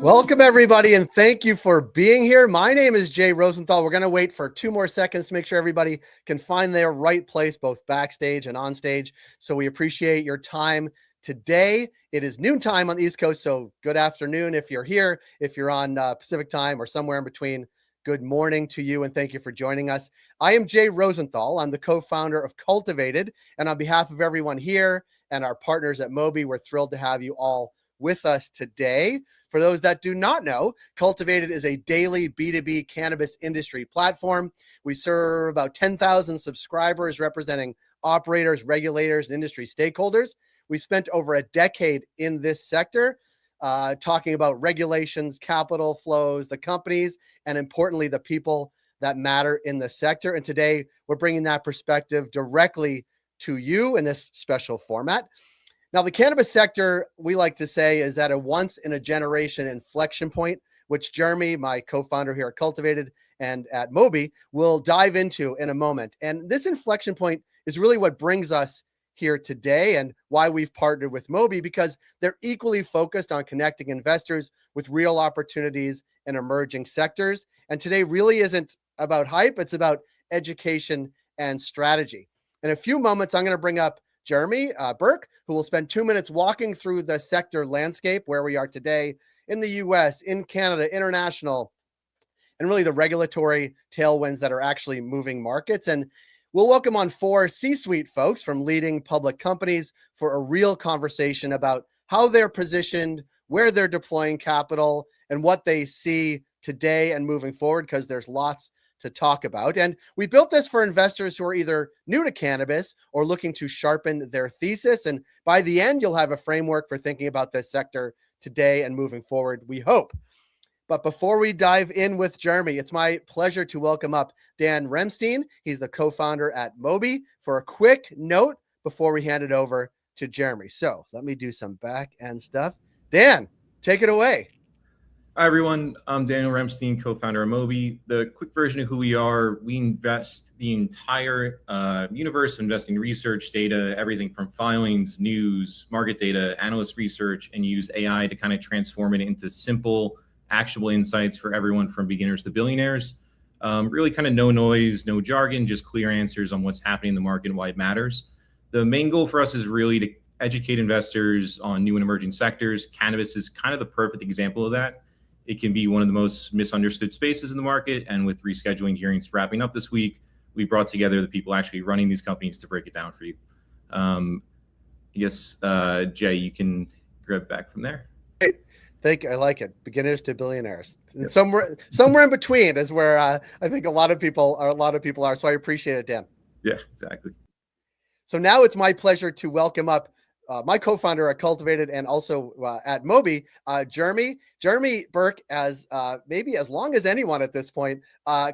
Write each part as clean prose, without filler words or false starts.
Welcome, everybody, and thank you for being here. My name is Jay Rosenthal. We're going to wait for 2 more seconds to make sure everybody can find their right place, both backstage and on stage. So we appreciate your time today. It is noontime on the East Coast, so good afternoon if you're here. If you're on Pacific time or somewhere in between, good morning to you, and thank you for joining us. I am Jay Rosenthal. I'm the co-founder of Cultivated, and on behalf of everyone here and our partners at Moby, we're thrilled to have you all with us today. For those that do not know, Cultivated is a daily B2B cannabis industry platform. We serve about 10,000 subscribers representing operators, regulators, and industry stakeholders. We spent over a decade in this sector talking about regulations, capital flows, the companies, and importantly, the people that matter in the sector. And today we're bringing that perspective directly to you in this special format. Now, the cannabis sector, we like to say, is at a once-in-a-generation inflection point, which Jeremy, my co-founder here at Cultivated and at Moby, will dive into in a moment. And this inflection point is really what brings us here today and why we've partnered with Moby, because they're equally focused on connecting investors with real opportunities in emerging sectors. And today really isn't about hype, it's about education and strategy. In a few moments, I'm going to bring up Jeremy Burke, who will spend 2 minutes walking through the sector landscape, where we are today in the US, in Canada, international, and really the regulatory tailwinds that are actually moving markets. And we'll welcome on 4 C-suite folks from leading public companies for a real conversation about how they're positioned, where they're deploying capital, and what they see today and moving forward, because there's lots to talk about. And we built this for investors who are either new to cannabis or looking to sharpen their thesis. And by the end, you'll have a framework for thinking about this sector today and moving forward, we hope. But before we dive in with Jeremy, it's my pleasure to welcome up Dan Remstein. He's the co-founder at Moby, for a quick note before we hand it over to Jeremy. So let me do some back end stuff. Dan, take it away. Hi, everyone. I'm Daniel Remstein, co-founder of Moby. The quick version of who we are: we invest the entire universe of investing research data, everything from filings, news, market data, analyst research, and use AI to kind of transform it into simple, actionable insights for everyone from beginners to billionaires. Really kind of no noise, no jargon, just clear answers on what's happening in the market and why it matters. The main goal for us is really to educate investors on new and emerging sectors. Cannabis is kind of the perfect example of that. It can be one of the most misunderstood spaces in the market. And with rescheduling hearings wrapping up this week, we brought together the people actually running these companies to break it down for you. I guess, Jay, you can grab back from there. I like it. Beginners to billionaires. Yep. Somewhere in between is where I think a lot of people are. So I appreciate it, Dan. Yeah, exactly. So now it's my pleasure to welcome up my co-founder at Cultivated and also at Moby, Jeremy Burke, as maybe as long as anyone at this point,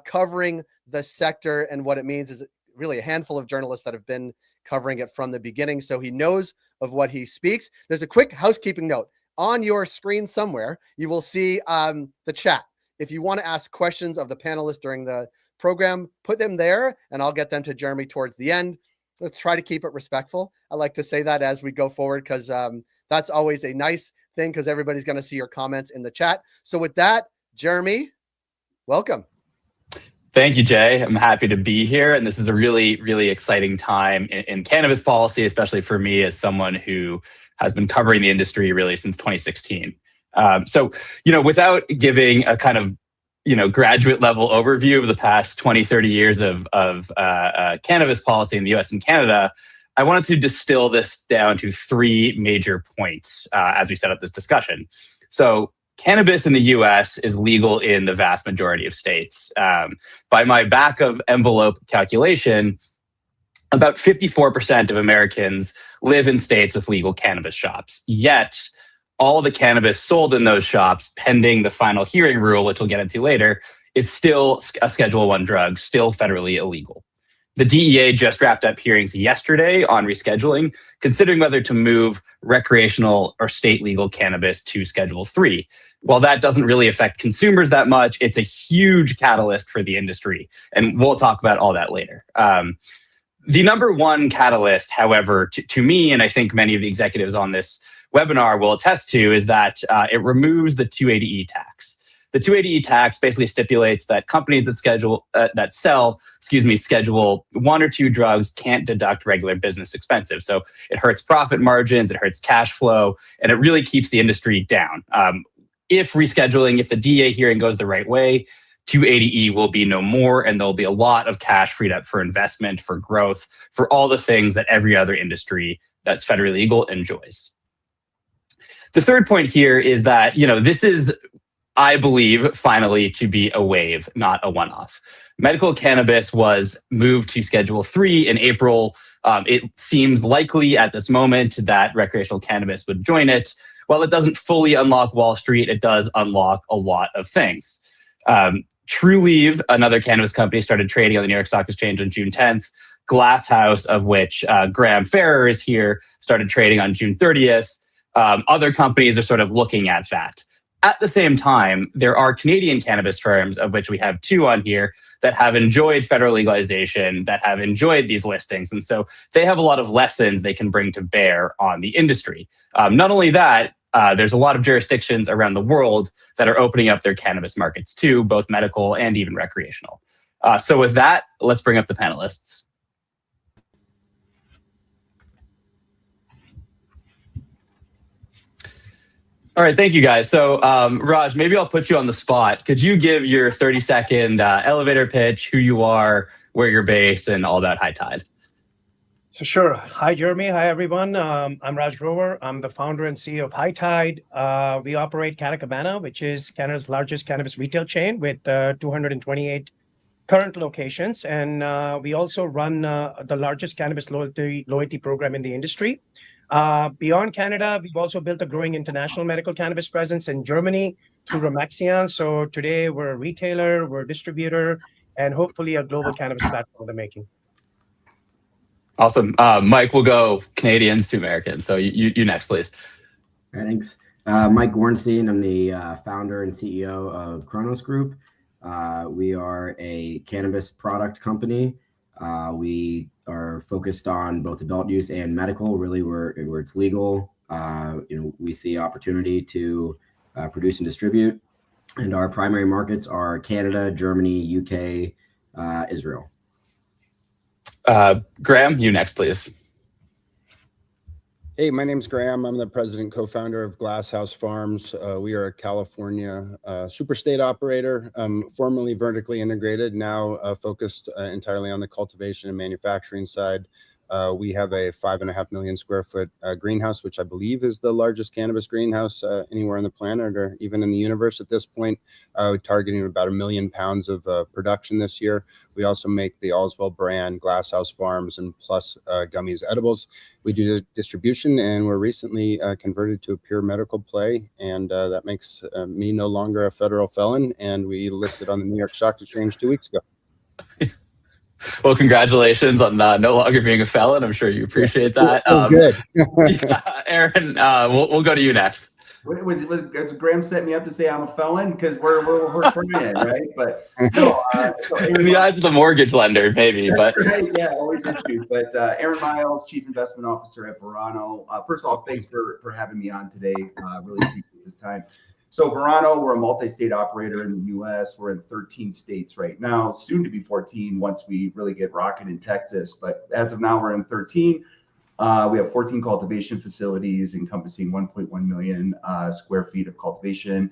covering the sector and what it means. Is really a handful of journalists that have been covering it from the beginning, so he knows of what he speaks. There's a quick housekeeping note. On your screen somewhere, you will see the chat. If you want to ask questions of the panelists during the program, put them there, and I'll get them to Jeremy towards the end. Let's try to keep it respectful. I like to say that as we go forward, because that's always a nice thing, because everybody's going to see your comments in the chat. So with that, Jeremy, welcome. Thank you, Jay. I'm happy to be here. And this is a really, really exciting time in cannabis policy, especially for me as someone who has been covering the industry really since 2016. So, without giving a kind of graduate level overview of the past 20, 30 years of cannabis policy in the US and Canada, I wanted to distill this down to 3 major points as we set up this discussion. So cannabis in the US is legal in the vast majority of states. By my back of envelope calculation, about 54% of Americans live in states with legal cannabis shops. Yet, all the cannabis sold in those shops, pending the final hearing rule, which we'll get into later, is still a Schedule I drug, still federally illegal. The DEA just wrapped up hearings yesterday on rescheduling, considering whether to move recreational or state legal cannabis to Schedule III. While that doesn't really affect consumers that much, it's a huge catalyst for the industry. And we'll talk about all that later. The number one catalyst, however, to me, and I think many of the executives on this webinar will attest to is that it removes the 280E tax. The 280E tax basically stipulates that companies that sell Schedule 1 or 2 drugs can't deduct regular business expenses. So it hurts profit margins, it hurts cash flow, and it really keeps the industry down. If the DEA hearing goes the right way, 280E will be no more, and there'll be a lot of cash freed up for investment, for growth, for all the things that every other industry that's federally legal enjoys. The third point here is that, this is, I believe, finally to be a wave, not a one-off. Medical cannabis was moved to Schedule 3 in April. It seems likely at this moment that recreational cannabis would join it. While it doesn't fully unlock Wall Street, it does unlock a lot of things. Trulieve, another cannabis company, started trading on the New York Stock Exchange on June 10th. Glass House, of which Graham Farrar is here, started trading on June 30th. Other companies are sort of looking at that. At the same time, there are Canadian cannabis firms, of which we have 2 on here, that have enjoyed federal legalization, that have enjoyed these listings. And so they have a lot of lessons they can bring to bear on the industry. Not only that, there's a lot of jurisdictions around the world that are opening up their cannabis markets too, both medical and even recreational. So with that, let's bring up the panelists. All right, thank you guys. So Raj, maybe I'll put you on the spot. Could you give your 30-second elevator pitch, who you are, where you're based, and all that high tide? So sure. Hi, Jeremy. Hi, everyone. I'm Raj Grover. I'm the founder and CEO of High Tide. We operate Canna Cabana, which is Canada's largest cannabis retail chain with 228 current locations. And we also run the largest cannabis loyalty program in the industry. Beyond Canada, we've also built a growing international medical cannabis presence in Germany through Remaxion. So today we're a retailer, we're a distributor, and hopefully a global cannabis platform in the making. Awesome. Mike, we'll go Canadians to Americans. So you next, please. All right, thanks. Mike Gorenstein. I'm the founder and CEO of Cronos Group. We are a cannabis product company. We are focused on both adult use and medical, really where it's legal. We see opportunity to produce and distribute. And our primary markets are Canada, Germany, UK, Israel. Graham, you next, please. Hey, my name's Graham. I'm the president and co-founder of Glass House Farms. We are a California super state operator, formerly vertically integrated, now focused entirely on the cultivation and manufacturing side. We have a 5.5 million square foot greenhouse, which I believe is the largest cannabis greenhouse anywhere on the planet or even in the universe at this point, targeting about 1 million pounds of production this year. We also make the Allswell brand, Glass House Farms, and plus gummies edibles. We do distribution, and we're recently converted to a pure medical play, and that makes me no longer a federal felon, and we listed on the New York Stock Exchange 2 weeks ago. Well, congratulations on no longer being a felon. I'm sure you appreciate that. That was good. Yeah, Aaron, we'll go to you next. Was Graham set me up to say I'm a felon? Because we're trying, right? But no, in the eyes of the mortgage lender, maybe. But right, yeah, always issues. But Aaron Miles, Chief Investment Officer at Verano. First of all, thanks for having me on today. Really appreciate this time. So Verano, we're a multi-state operator in the U.S. We're in 13 states right now, soon to be 14 once we really get rocking in Texas. But as of now, we're in 13. We have 14 cultivation facilities encompassing 1.1 million square feet of cultivation.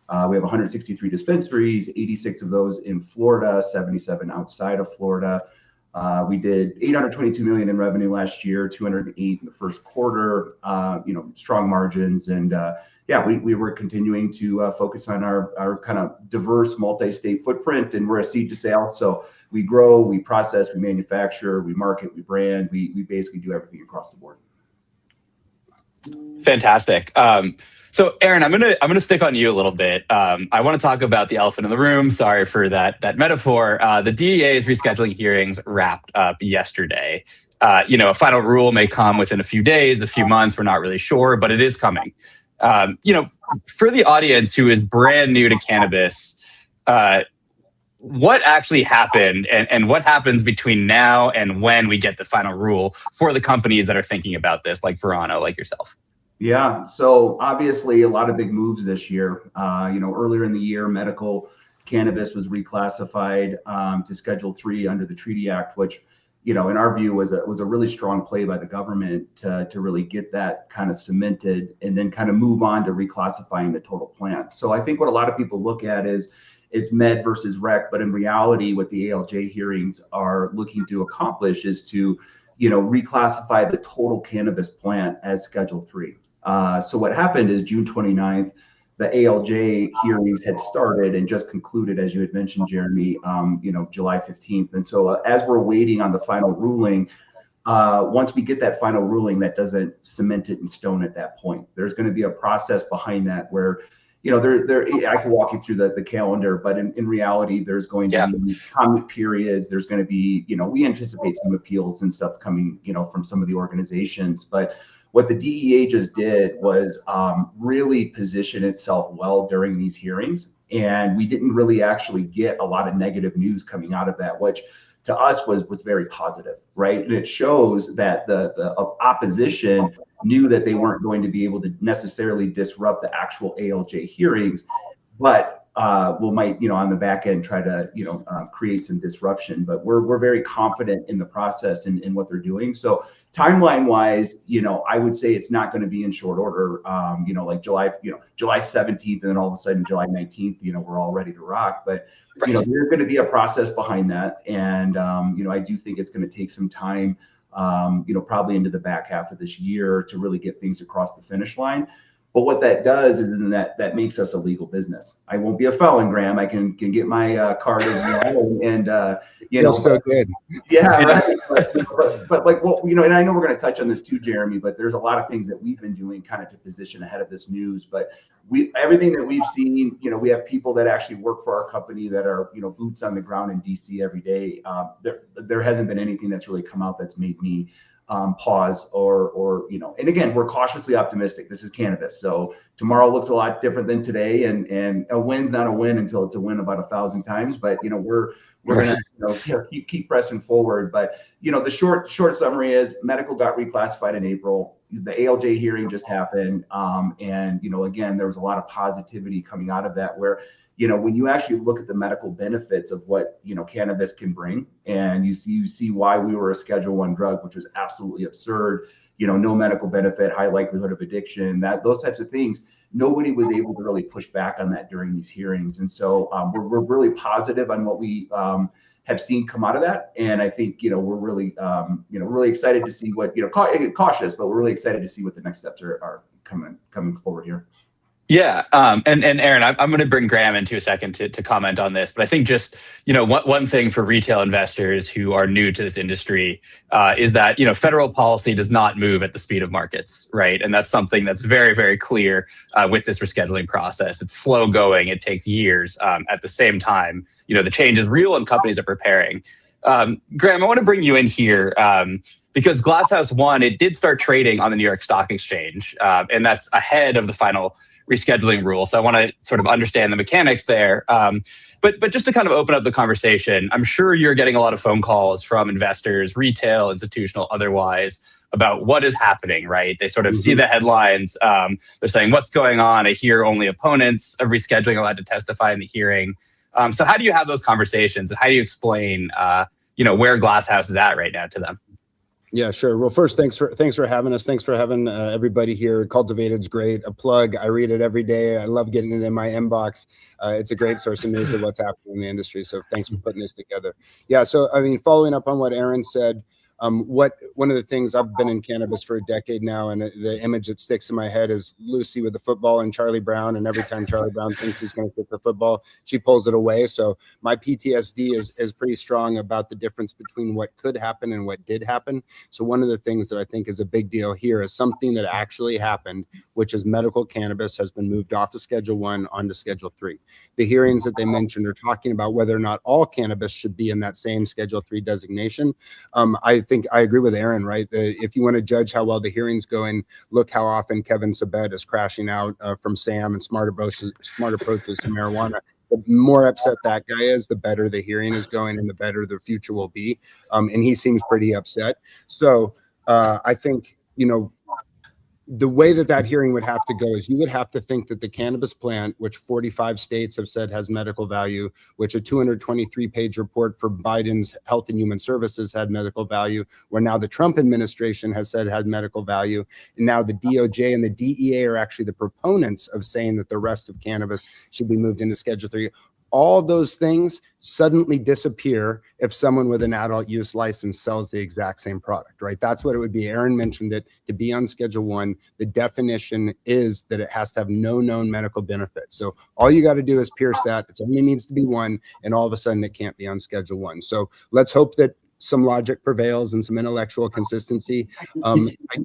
We have 163 dispensaries, 86 of those in Florida, 77 outside of Florida. We did $822 million in revenue last year, 208 in the first quarter. Strong margins, and we were continuing to focus on our kind of diverse multi-state footprint, and we're a seed to sale. So we grow, we process, we manufacture, we market, we brand, we basically do everything across the board. Fantastic. So Aaron, I'm gonna stick on you a little bit. I want to talk about the elephant in the room. Sorry for that metaphor. The DEA's rescheduling hearings wrapped up yesterday. A final rule may come within a few days, a few months. We're not really sure, but it is coming. For the audience who is brand new to cannabis, what actually happened and what happens between now and when we get the final rule for the companies that are thinking about this, like Verano, like yourself? Yeah, so obviously a lot of big moves this year. Earlier in the year, medical cannabis was reclassified to Schedule 3 under the Treaty Act, which, in our view, was a really strong play by the government to really get that kind of cemented and then kind of move on to reclassifying the total plant. So I think what a lot of people look at is it's med versus rec, but in reality, what the ALJ hearings are looking to accomplish is to, reclassify the total cannabis plant as Schedule 3. So what happened is June 29th, the ALJ hearings had started and just concluded, as you had mentioned, Jeremy, July 15th. And so as we're waiting on the final ruling, once we get that final ruling, that doesn't cement it in stone at that point. There's going to be a process behind that where, I can walk you through the calendar, but in reality, there's going to be comment periods. There's going to be, we anticipate some appeals and stuff coming, from some of the organizations. But what the DEA just did was really position itself well during these hearings. And we didn't really actually get a lot of negative news coming out of that, which to us was very positive, right? And it shows that the opposition knew that they weren't going to be able to necessarily disrupt the actual ALJ hearings, but might on the back end try to create some disruption. But we're very confident in the process and in what they're doing. So timeline wise, I would say it's not going to be in short order. Like July 17th, and then all of a sudden July 19th, we're all ready to rock. But there's going to be a process behind that, and I do think it's going to take some time. Probably into the back half of this year to really get things across the finish line. But what that does is that makes us a legal business. I won't be a felon, Graham. I can get my card and so good. Yeah, right. But like, well, and I know we're going to touch on this too, Jeremy. But there's a lot of things that we've been doing kind of to position ahead of this news. But everything that we've seen, we have people that actually work for our company that are boots on the ground in DC every day. There hasn't been anything that's really come out that's made me pause or and again, we're cautiously optimistic. This is cannabis, so tomorrow looks a lot different than today, and a win's not a win until it's a win about 1,000 times. But we're gonna keep pressing forward. But the short summary is medical got reclassified in April. The ALJ hearing just happened, and again, there was a lot of positivity coming out of that, where when you actually look at the medical benefits of what cannabis can bring, and you see why we were a Schedule 1 drug, which was absolutely absurd. No medical benefit, high likelihood of addiction, those types of things. Nobody was able to really push back on that during these hearings, and so we're really positive on what we have seen come out of that. And I think we're really really excited to see what cautious, but we're really excited to see what the next steps are coming forward here. Yeah, and Aaron, I'm going to bring Graham into a second to comment on this, but I think just one thing for retail investors who are new to this industry is that federal policy does not move at the speed of markets, right? And that's something that's very, very clear with this rescheduling process. It's slow going; it takes years. At the same time, the change is real and companies are preparing. Graham, I want to bring you in here. Because Glass House 1, it did start trading on the New York Stock Exchange, and that's ahead of the final rescheduling rule. So I want to sort of understand the mechanics there. But just to kind of open up the conversation, I'm sure you're getting a lot of phone calls from investors, retail, institutional, otherwise, about what is happening, right? They sort of see the headlines. They're saying, what's going on? I hear only opponents of rescheduling allowed to testify in the hearing. So how do you have those conversations, and how do you explain where Glass House is at right now to them? Yeah, sure. Well, first, thanks for having us. Thanks for having everybody here. Cultivated's great. A plug. I read it every day. I love getting it in my inbox. It's a great source of news of what's happening in the industry. So thanks for putting this together. Yeah. So following up on what Aaron said, one of the things, I've been in cannabis for a decade now, and the image that sticks in my head is Lucy with the football and Charlie Brown. And every time Charlie Brown thinks he's going to kick the football, she pulls it away. So my PTSD is pretty strong about the difference between what could happen and what did happen. So one of the things that I think is a big deal here is something that actually happened, which is medical cannabis has been moved off of Schedule 1 onto Schedule 3. The hearings that they mentioned are talking about whether or not all cannabis should be in that same Schedule 3 designation. I think I agree with Aaron, right? If you want to judge how well the hearing's going, look how often Kevin Sabet is crashing out from SAM and smart approaches to marijuana. The more upset that guy is, the better the hearing is going and the better the future will be. And he seems pretty upset. So I think, the way that hearing would have to go is you would have to think that the cannabis plant, which 45 states have said has medical value, which a 223-page report for Biden's Health and Human Services had medical value, where now the Trump administration has said had medical value, and now the DOJ and the DEA are actually the proponents of saying that the rest of cannabis should be moved into Schedule 3. All those things suddenly disappear if someone with an adult use license sells the exact same product, right? That's what it would be. Aaron mentioned it. To be on Schedule 1, the definition is that it has to have no known medical benefit. So all you got to do is pierce that. It only needs to be one, and all of a sudden it can't be on Schedule 1. So let's hope that some logic prevails and some intellectual consistency. I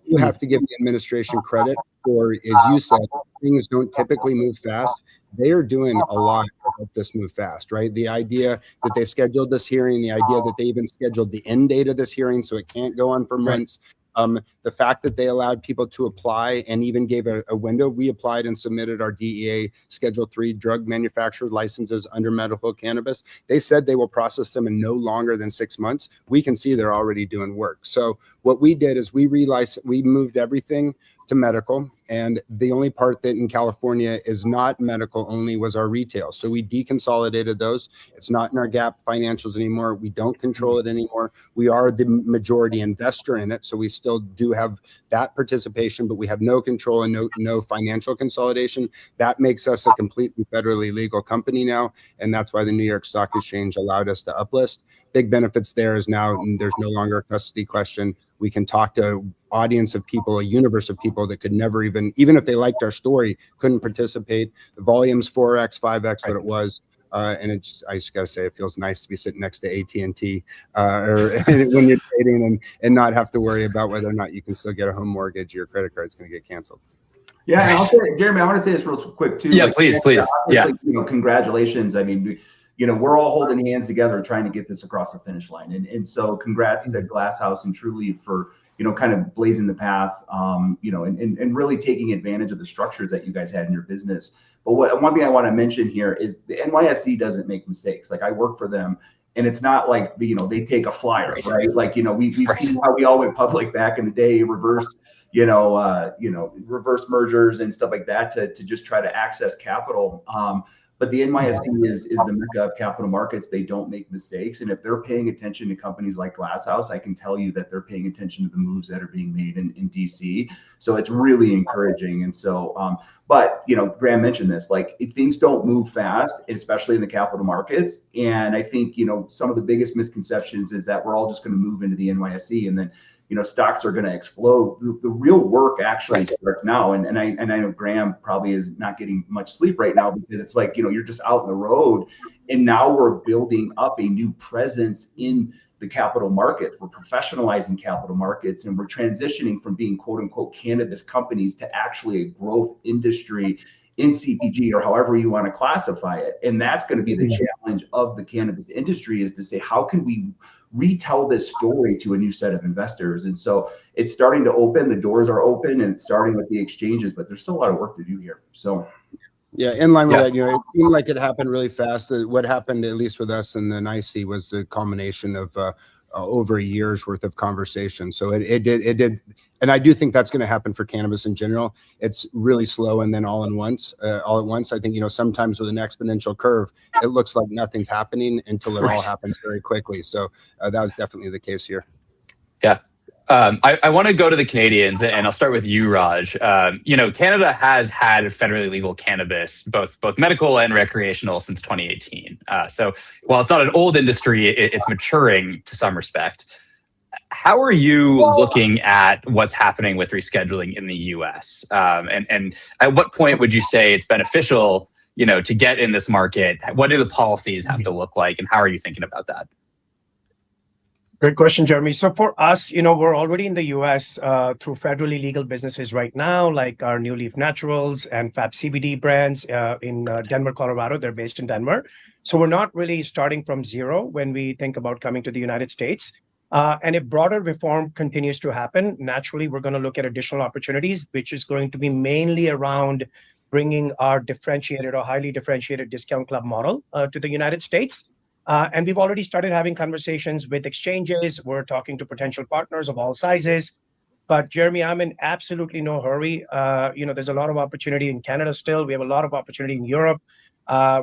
do have to give the administration credit for, as you said, things don't typically move fast. They are doing a lot to help this move fast, right? The idea that they scheduled this hearing, the idea that they even scheduled the end date of this hearing so it can't go on for months. The fact that they allowed people to apply and even gave a window. We applied and submitted our DEA Schedule 3 drug manufacturer licenses under medical cannabis. They said they will process them in no longer than 6 months. We can see they're already doing work. So what we did is we moved everything to medical, and the only part that in California is not medical only was our retail. So we deconsolidated those. It's not in our GAAP financials anymore. We don't control it anymore. We are the majority investor in it, so we still do have that participation, but we have no control and no financial consolidation. That makes us a completely federally legal company now, and that's why the New York Stock Exchange allowed us to uplist. Big benefits there is now there's no longer a custody question. We can talk to audience of people, a universe of people that could never even if they liked our story, couldn't participate. The volume's 4x, 5x what it was. And I just got to say, it feels nice to be sitting next to AT&T or when you're trading and not have to worry about whether or not you can still get a home mortgage or your credit card's going to get canceled. Yeah, and I'll say, Jeremy, I want to say this real quick too. Yeah, please. Yeah. Congratulations. I mean, we're all holding hands together trying to get this across the finish line. And so congrats to Glass House and Truly for, kind of blazing the path, and really taking advantage of the structures that you guys had in your business. But one thing I want to mention here is the NYSE doesn't make mistakes. Like, I work for them, and it's not like, they take a flyer, right? Like, we've seen how we all went public back in the day, reverse mergers and stuff like that to just try to access capital. But the NYSE is the mecca of capital markets. They don't make mistakes. And if they're paying attention to companies like Glass House, I can tell you that they're paying attention to the moves that are being made in DC. So it's really encouraging. And so, but, Graham mentioned this, like, things don't move fast, especially in the capital markets. And I think, some of the biggest misconceptions is that we're all just going to move into the NYSE and then, stocks are going to explode. The real work actually starts now. And I know Graham probably is not getting much sleep right now because it's like, you're just out in the road. And now we're building up a new presence in the capital markets. We're professionalizing capital markets, and we're transitioning from being quote unquote cannabis companies to actually a growth industry in CPG, or however you want to classify it. And that's going to be the challenge of the cannabis industry, is to say, how can we retell this story to a new set of investors? And so it's starting to open, the doors are open, and it's starting with the exchanges, but there's still a lot of work to do here. So yeah, in line with that, it seemed like it happened really fast. What happened, at least with us in the NYSE, was the culmination of over a year's worth of conversation. So it did. And I do think that's going to happen for cannabis in general. It's really slow and then all at once. I think, sometimes with an exponential curve, it looks like nothing's happening until it all happens very quickly. So that was definitely the case here. Yeah. I want to go to the Canadians, and I'll start with you, Raj. Canada has had federally legal cannabis, both medical and recreational, since 2018. So while it's not an old industry, it's maturing to some respect. How are you looking at what's happening with rescheduling in the U.S.? And at what point would you say it's beneficial, to get in this market? What do the policies have to look like, and how are you thinking about that? Great question, Jeremy. So for us, we're already in the U.S. Through federally legal businesses right now, like our New Leaf Naturals and Fab CBD brands in Denver, Colorado. They're based in Denver. So we're not really starting from zero when we think about coming to the United States. And if broader reform continues to happen, naturally, we're going to look at additional opportunities, which is going to be mainly around bringing our differentiated or highly differentiated discount club model to the United States. And we've already started having conversations with exchanges. We're talking to potential partners of all sizes. But Jeremy, I'm in absolutely no hurry. There's a lot of opportunity in Canada still. We have a lot of opportunity in Europe.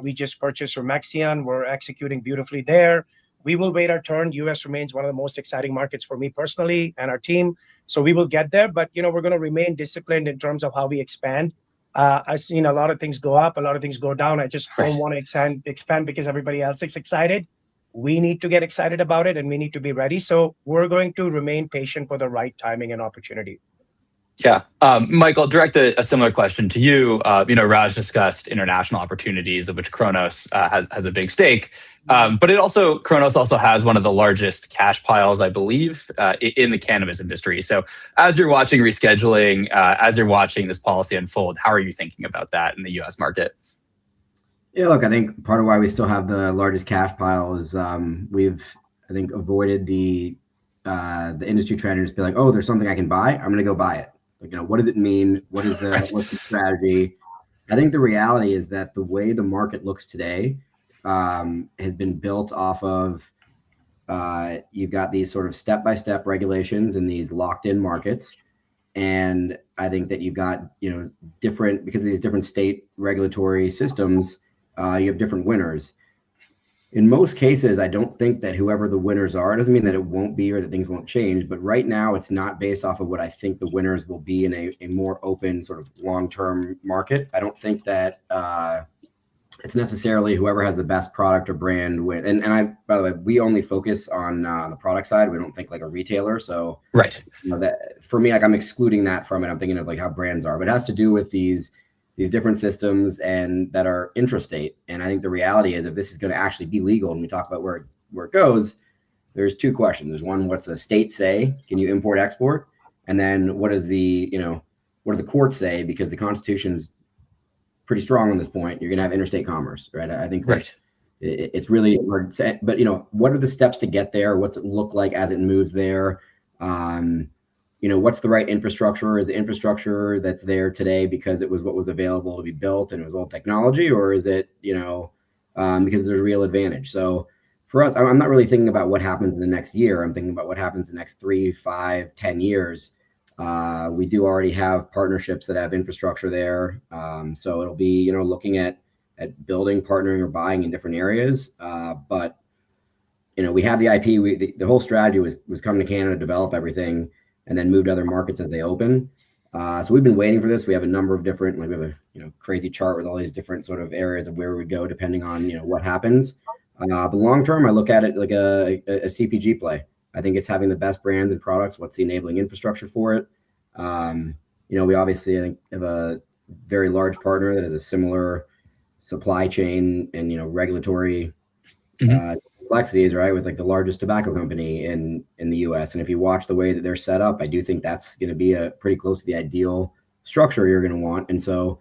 We just purchased from Mexian. We're executing beautifully there. We will wait our turn. US remains one of the most exciting markets for me personally and our team. So we will get there, but we're going to remain disciplined in terms of how we expand. I've seen a lot of things go up, a lot of things go down. I just don't want to expand because everybody else is excited. We need to get excited about it and we need to be ready. So we're going to remain patient for the right timing and opportunity. Yeah. Michael, direct a similar question to you. Raj discussed international opportunities of which Cronos has a big stake. But Cronos also has one of the largest cash piles, I believe, in the cannabis industry. So as you're watching rescheduling, as you're watching this policy unfold, how are you thinking about that in the US market? Yeah, look, I think part of why we still have the largest cash pile is we've, I think, avoided the industry trend and just be like, oh, there's something I can buy. I'm going to go buy it. Like, what does it mean? What's the strategy? I think the reality is that the way the market looks today has been built off of you've got these sort of step-by-step regulations in these locked-in markets. And I think that you've got, different, because of these different state regulatory systems, you have different winners. In most cases, I don't think that whoever the winners are, it doesn't mean that it won't be or that things won't change. But right now, it's not based off of what I think the winners will be in a more open sort of long-term market. I don't think that it's necessarily whoever has the best product or brand win. And by the way, we only focus on the product side. We don't think like a retailer. So right, that for me, like I'm excluding that from it. I'm thinking of like how brands are, but it has to do with these different systems and that are intrastate. And I think the reality is if this is going to actually be legal and we talk about where it goes, there's two questions. There's one, what's the state say? Can you import, export? And then what does the courts say? Because the Constitution's pretty strong on this point. You're going to have interstate commerce, right? I think that it's really hard to say, but what are the steps to get there? What's it look like as it moves there? What's the right infrastructure? Is the infrastructure that's there today because it was what was available to be built and it was old technology, or is it, because there's a real advantage? So for us, I'm not really thinking about what happens in the next year. I'm thinking about what happens in the next 3, 5, 10 years. We do already have partnerships that have infrastructure there. So it'll be, looking at building, partnering, or buying in different areas. But we have the IP. The whole strategy was come to Canada, develop everything, and then move to other markets as they open. So we've been waiting for this. We have a number of different, we have a crazy chart with all these different sort of areas of where we go depending on what happens. But long term, I look at it like a CPG play. I think it's having the best brands and products. What's the enabling infrastructure for it? We obviously, I think, have a very large partner that has a similar supply chain and regulatory complexities, right? With like the largest tobacco company in the US. And if you watch the way that they're set up, I do think that's going to be a pretty close to the ideal structure you're going to want. And so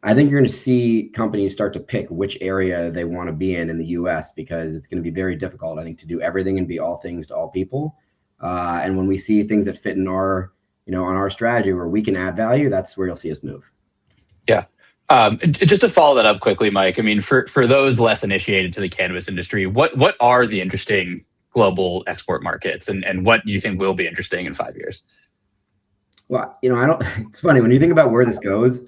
I think you're going to see companies start to pick which area they want to be in the US, because it's going to be very difficult, I think, to do everything and be all things to all people. And when we see things that fit in our, on our strategy where we can add value, that's where you'll see us move. Yeah. Just to follow that up quickly, Mike, I mean, for those less initiated to the cannabis industry, what are the interesting global export markets, and what do you think will be interesting in 5 years? Well, it's funny when you think about where this goes.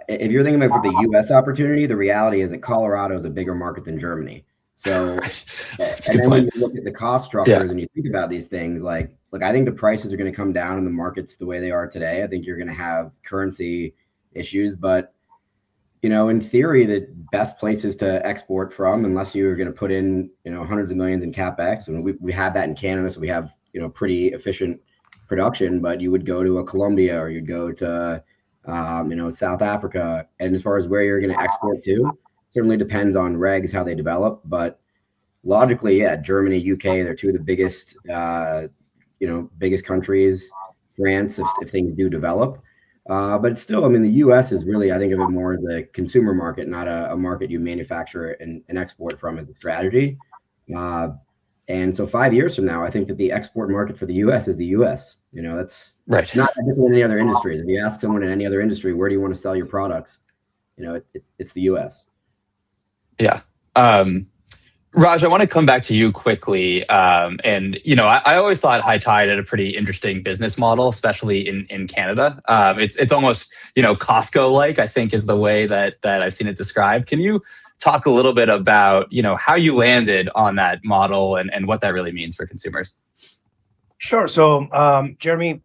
If you're thinking about the US opportunity, the reality is that Colorado is a bigger market than Germany. So, and then when you look at the cost structures and you think about these things, like, look, I think the prices are going to come down in the markets the way they are today. I think you're going to have currency issues, but in theory, the best places to export from, unless you're going to put in hundreds of millions in capex, and we have that in Canada, so we have pretty efficient production. But you would go to a Colombia, or you'd go to South Africa, and as far as where you're going to export to, certainly depends on regs how they develop. But logically, yeah, Germany, UK, they're two of the biggest biggest countries. France, if things do develop. But still, I mean, the U.S. is really, I think of it more as a consumer market, not a market you manufacture and export from as a strategy. And so 5 years from now, I think that the export market for the U.S. is the U.S. That's right. Not different than any other industry. If you ask someone in any other industry, where do you want to sell your products? It's the U.S. Yeah. Raj, I want to come back to you quickly. And, I always thought High Tide had a pretty interesting business model, especially in Canada. It's almost, Costco-like, I think is the way that I've seen it described. Can you talk a little bit about, how you landed on that model and what that really means for consumers? Sure. So, Jeremy,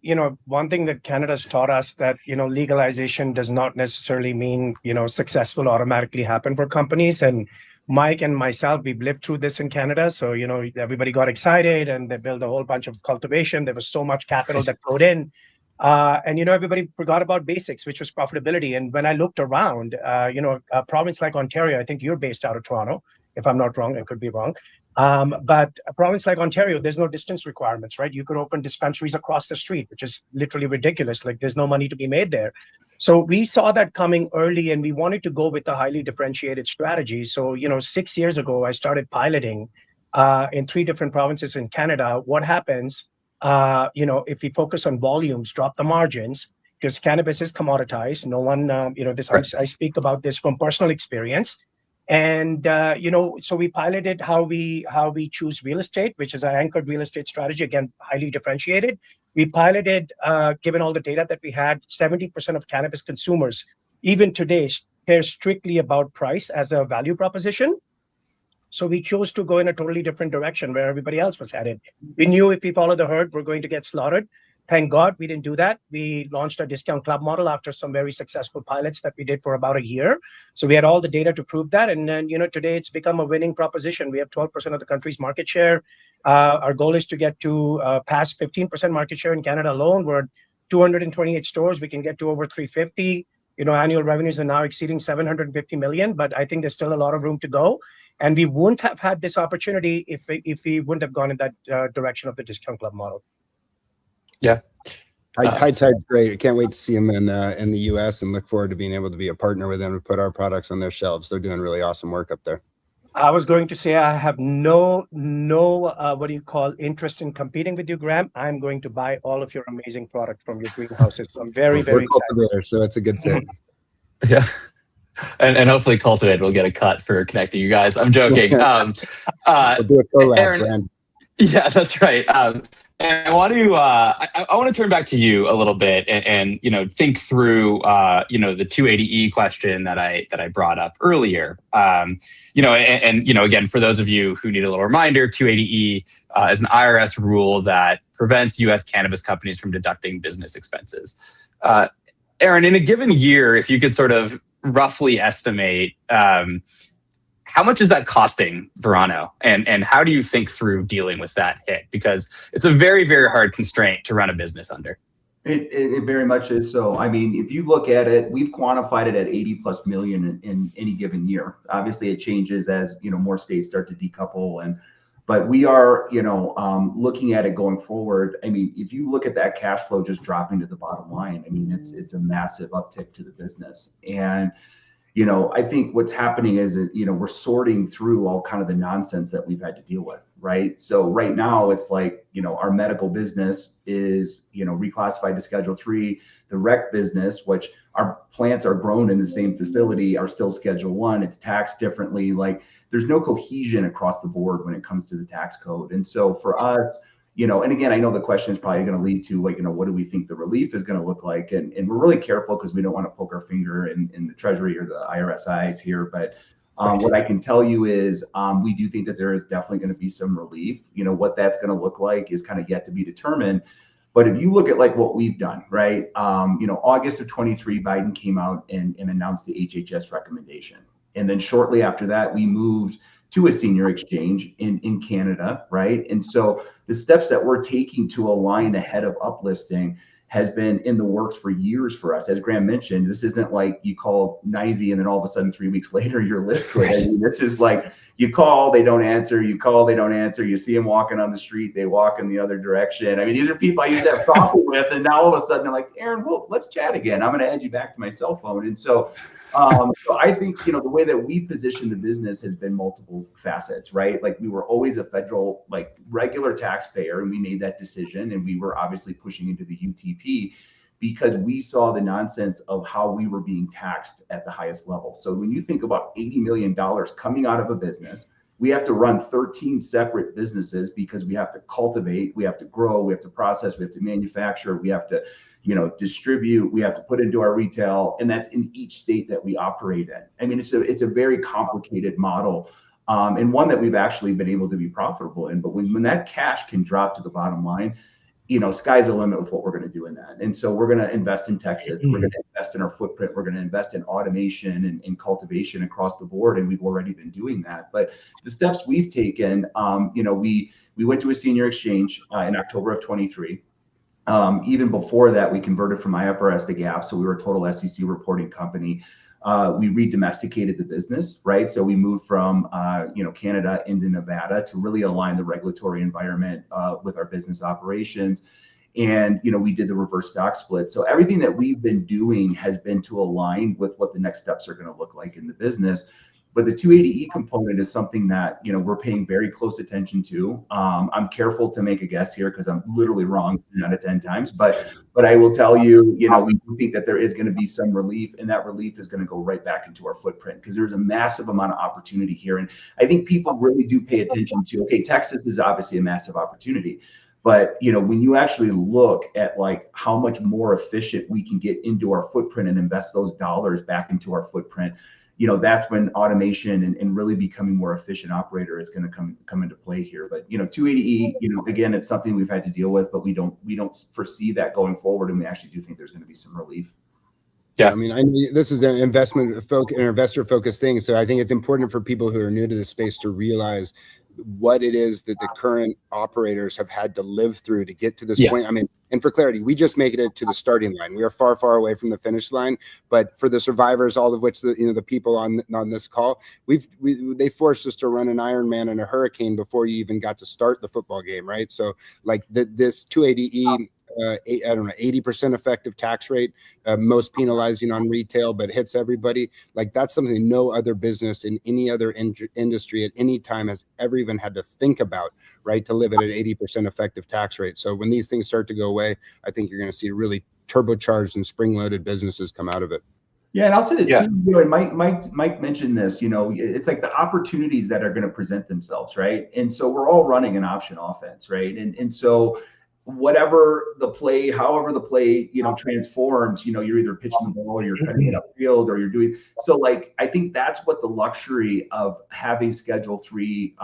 one thing that Canada's taught us that, legalization does not necessarily mean, successful automatically happen for companies. And Mike and myself, we've lived through this in Canada. So, everybody got excited and they built a whole bunch of cultivation. There was so much capital that flowed in. And, everybody forgot about basics, which was profitability. And when I looked around, a province like Ontario, I think you're based out of Toronto, if I'm not wrong, I could be wrong. But a province like Ontario, there's no distance requirements, right? You could open dispensaries across the street, which is literally ridiculous. Like there's no money to be made there. So we saw that coming early and we wanted to go with a highly differentiated strategy. So, 6 years ago, I started piloting in 3 different provinces in Canada. What happens, if we focus on volumes, drop the margins, because cannabis is commoditized. No one, Right. I speak about this from personal experience. And so we piloted how we choose real estate, which is our anchored real estate strategy, again, highly differentiated. We piloted, given all the data that we had, 70% of cannabis consumers, even today, care strictly about price as a value proposition. So we chose to go in a totally different direction where everybody else was headed. We knew if we follow the herd, we're going to get slaughtered. Thank God we didn't do that. We launched a discount club model after some very successful pilots that we did for about a year. So we had all the data to prove that. And then, today it's become a winning proposition. We have 12% of the country's market share. Our goal is to get to past 15% market share in Canada alone. We're at 228 stores. We can get to over 350. Annual revenues are now exceeding 750 million, but I think there's still a lot of room to go. And we wouldn't have had this opportunity if we wouldn't have gone in that direction of the discount club model. Yeah. High Tide's great. I can't wait to see them in the U.S. and look forward to being able to be a partner with them and put our products on their shelves. They're doing really awesome work up there. I was going to say I have no interest in competing with you, Graham. I'm going to buy all of your amazing product from your greenhouses. So I'm very excited. Cultivator, so it's a good fit. Yeah. And hopefully Cultivated will get a cut for connecting you guys. I'm joking. We'll do a collab, Aaron, brand. Yeah, that's right. And I want to turn back to you a little bit and think through the 280E question that I brought up earlier. Again, for those of you who need a little reminder, 280E is an IRS rule that prevents U.S. cannabis companies from deducting business expenses. Aaron, in a given year, if you could sort of roughly estimate how much is that costing Verano, and how do you think through dealing with that hit? Because it's a very, very hard constraint to run a business under. It very much is so. I mean, if you look at it, we've quantified it at 80+ million in any given year. Obviously, it changes as more states start to decouple, but we are looking at it going forward. I mean, if you look at that cash flow just dropping to the bottom line, I mean, it's a massive uptick to the business. And I think what's happening is, we're sorting through all kind of the nonsense that we've had to deal with, right? So right now it's like, our medical business is, reclassified to Schedule 3. The rec business, which our plants are grown in the same facility, are still Schedule 1. It's taxed differently. Like there's no cohesion across the board when it comes to the tax code. And so for us, and again, I know the question is probably going to lead to what do we think the relief is going to look like? And we're really careful because we don't want to poke our finger in the Treasury or the IRS eyes here. But what I can tell you is we do think that there is definitely going to be some relief. What that's going to look like is kind of yet to be determined. But if you look at like what we've done, right? August of 23, Biden came out and announced the HHS recommendation. And then shortly after that, we moved to a senior exchange in Canada, right? And so the steps that we're taking to align ahead of uplisting has been in the works for years for us. As Graham mentioned, this isn't like you call NYSE and then all of a sudden 3 weeks later you're listed. I mean, this is like you call, they don't answer, you call, they don't answer, you see them walking on the street, they walk in the other direction. I mean, these are people I used to have coffee with, and now all of a sudden they're like, Aaron, well, let's chat again. I'm going to add you back to my cell phone. And so I think, the way that we position the business has been multiple facets, right? Like we were always a federal, like regular taxpayer, and we made that decision, and we were obviously pushing into the UTP because we saw the nonsense of how we were being taxed at the highest level. So when you think about $80 million coming out of a business, we have to run 13 separate businesses because we have to cultivate, we have to grow, we have to process, we have to manufacture, we have to, distribute, we have to put into our retail, and that's in each state that we operate in. I mean, it's a very complicated model, and one that we've actually been able to be profitable in. But when that cash can drop to the bottom line, sky's the limit with what we're going to do in that. And so we're going to invest in Texas. We're going to invest in our footprint. We're going to invest in automation and cultivation across the board. And we've already been doing that. But the steps we've taken, we went to a senior exchange in October of 23. Even before that, we converted from IFRS to GAAP. So we were a total SEC reporting company. We re-domesticated the business, right? So we moved from, Canada into Nevada to really align the regulatory environment with our business operations. And, we did the reverse stock split. So everything that we've been doing has been to align with what the next steps are going to look like in the business. But the 280E component is something that, we're paying very close attention to. I'm careful to make a guess here because I'm literally wrong 9 out of 10 times. But I will tell you, we do think that there is going to be some relief, and that relief is going to go right back into our footprint because there's a massive amount of opportunity here. And I think people really do pay attention to, okay, Texas is obviously a massive opportunity. But, when you actually look at like how much more efficient we can get into our footprint and invest those dollars back into our footprint, that's when automation and really becoming more efficient operator is going to come into play here. But 280E, again, it's something we've had to deal with, but we don't foresee that going forward, and we actually do think there's going to be some relief. Yeah, I mean, this is an investor focused thing, so I think it's important for people who are new to the space to realize what it is that the current operators have had to live through to get to this point. I mean, and for clarity, we just make it to the starting line. We are far, far away from the finish line. But for the survivors, all of which the people on this call, they forced us to run an Ironman and a hurricane before you even got to start the football game, right? So like this 280E. 80% effective tax rate, most penalizing on retail, but hits everybody. Like that's something no other business in any other industry at any time has ever even had to think about, right? To live at an 80% effective tax rate. So when these things start to go away, I think you're going to see really turbocharged and spring-loaded businesses come out of it. Yeah, and I'll say this too, and Mike mentioned this, it's like the opportunities that are going to present themselves, right? And so we're all running an option offense, right? And so however the play transforms, you're either pitching the ball or you're cutting it upfield or you're doing so. Like I think that's what the luxury of having Schedule 3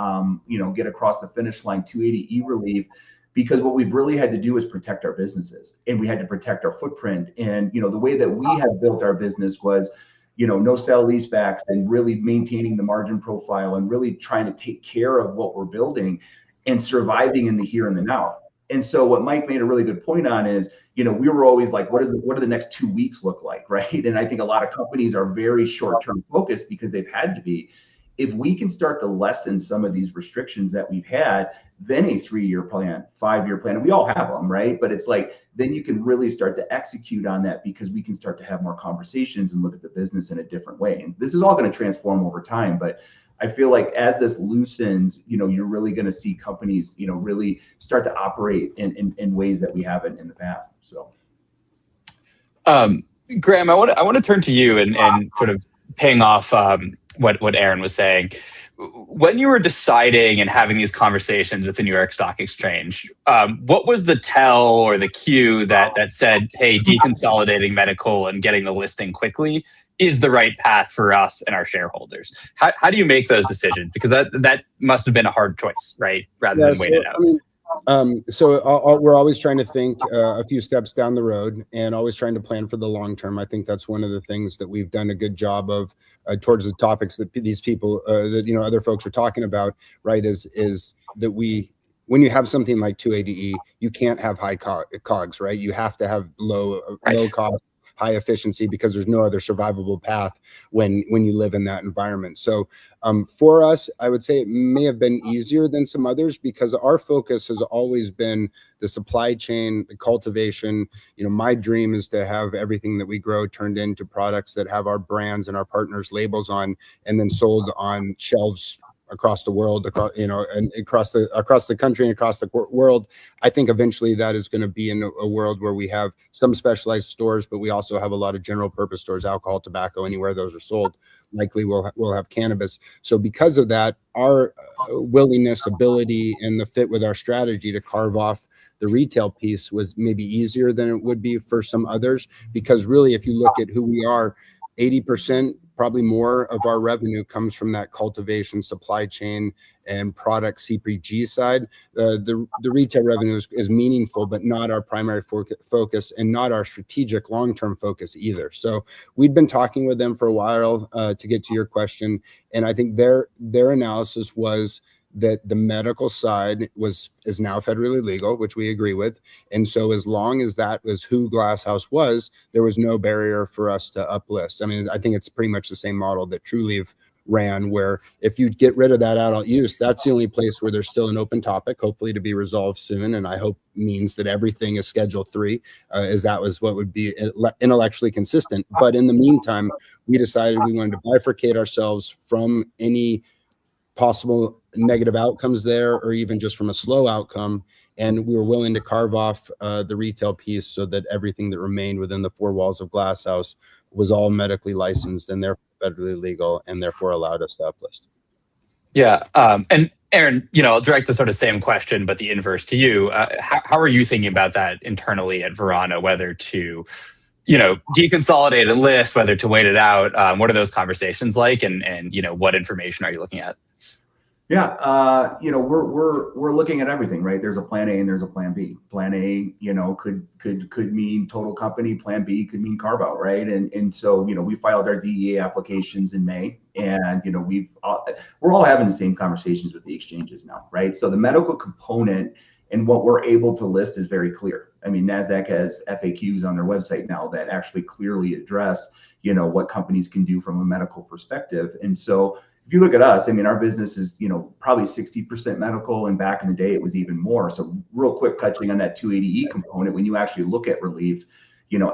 get across the finish line, 280E relief, because what we've really had to do is protect our businesses, and we had to protect our footprint. And the way that we have built our business was no sale leasebacks, and really maintaining the margin profile and really trying to take care of what we're building and surviving in the here and the now. And so what Mike made a really good point on is, we were always like, what do the next 2 weeks look like, right? And I think a lot of companies are very short-term focused because they've had to be. If we can start to lessen some of these restrictions that we've had, then a 3-year plan, 5-year plan, and we all have them, right? But it's like, then you can really start to execute on that because we can start to have more conversations and look at the business in a different way. And this is all going to transform over time, but I feel like as this loosens, you're really going to see companies, really start to operate in ways that we haven't in the past. So, Graham, I want to turn to you and sort of paying off what Aaron was saying. When you were deciding and having these conversations with the New York Stock Exchange, what was the tell or the cue that said, hey, deconsolidating medical and getting the listing quickly is the right path for us and our shareholders? How do you make those decisions? Because that must have been a hard choice, right? Rather than wait it out. We're always trying to think a few steps down the road and always trying to plan for the long term. I think that's one of the things that we've done a good job of towards the topics that these people, other folks are talking about, right? Is that when you have something like 280E, you can't have high COGS, right? You have to have low cost, high efficiency, because there's no other survivable path when you live in that environment. So for us, I would say it may have been easier than some others because our focus has always been the supply chain, the cultivation. My dream is to have everything that we grow turned into products that have our brands and our partners' labels on and then sold on shelves across the world, across, and across the country and across the world. I think eventually that is going to be in a world where we have some specialized stores, but we also have a lot of general purpose stores, alcohol, tobacco, anywhere those are sold. Likely we'll have cannabis. So because of that, our willingness, ability, and the fit with our strategy to carve off the retail piece was maybe easier than it would be for some others, because really, if you look at who we are, 80%, probably more of our revenue comes from that cultivation, supply chain, and product CPG side. The retail revenue is meaningful, but not our primary focus and not our strategic long-term focus either. So we'd been talking with them for a while to get to your question. And I think their analysis was that the medical side is now federally legal, which we agree with. And so as long as that was who Glass House was, there was no barrier for us to uplist. I mean, I think it's pretty much the same model that Trulieve ran, where if you get rid of that adult use, that's the only place where there's still an open topic, hopefully to be resolved soon. And I hope means that everything is Schedule 3, as that was what would be intellectually consistent. But in the meantime, we decided we wanted to bifurcate ourselves from any possible negative outcomes there, or even just from a slow outcome. And we were willing to carve off the retail piece so that everything that remained within the four walls of Glass House was all medically licensed and therefore federally legal, and therefore allowed us to uplist. Yeah. And Aaron, I'll direct the sort of same question, but the inverse to you. How are you thinking about that internally at Verano, whether to deconsolidate and list, whether to wait it out? What are those conversations like, and what information are you looking at? Yeah, we're looking at everything, right? There's a plan A and there's a plan B. Plan A, could mean total company. Plan B could mean carve out, right? And so, we filed our DEA applications in May, and we're all having the same conversations with the exchanges now, right? So the medical component and what we're able to list is very clear. I mean, NASDAQ has FAQs on their website now that actually clearly address, what companies can do from a medical perspective. And so if you look at us, I mean, our business is, probably 60% medical, and back in the day, it was even more. So real quick, touching on that 280E component, when you actually look at relief,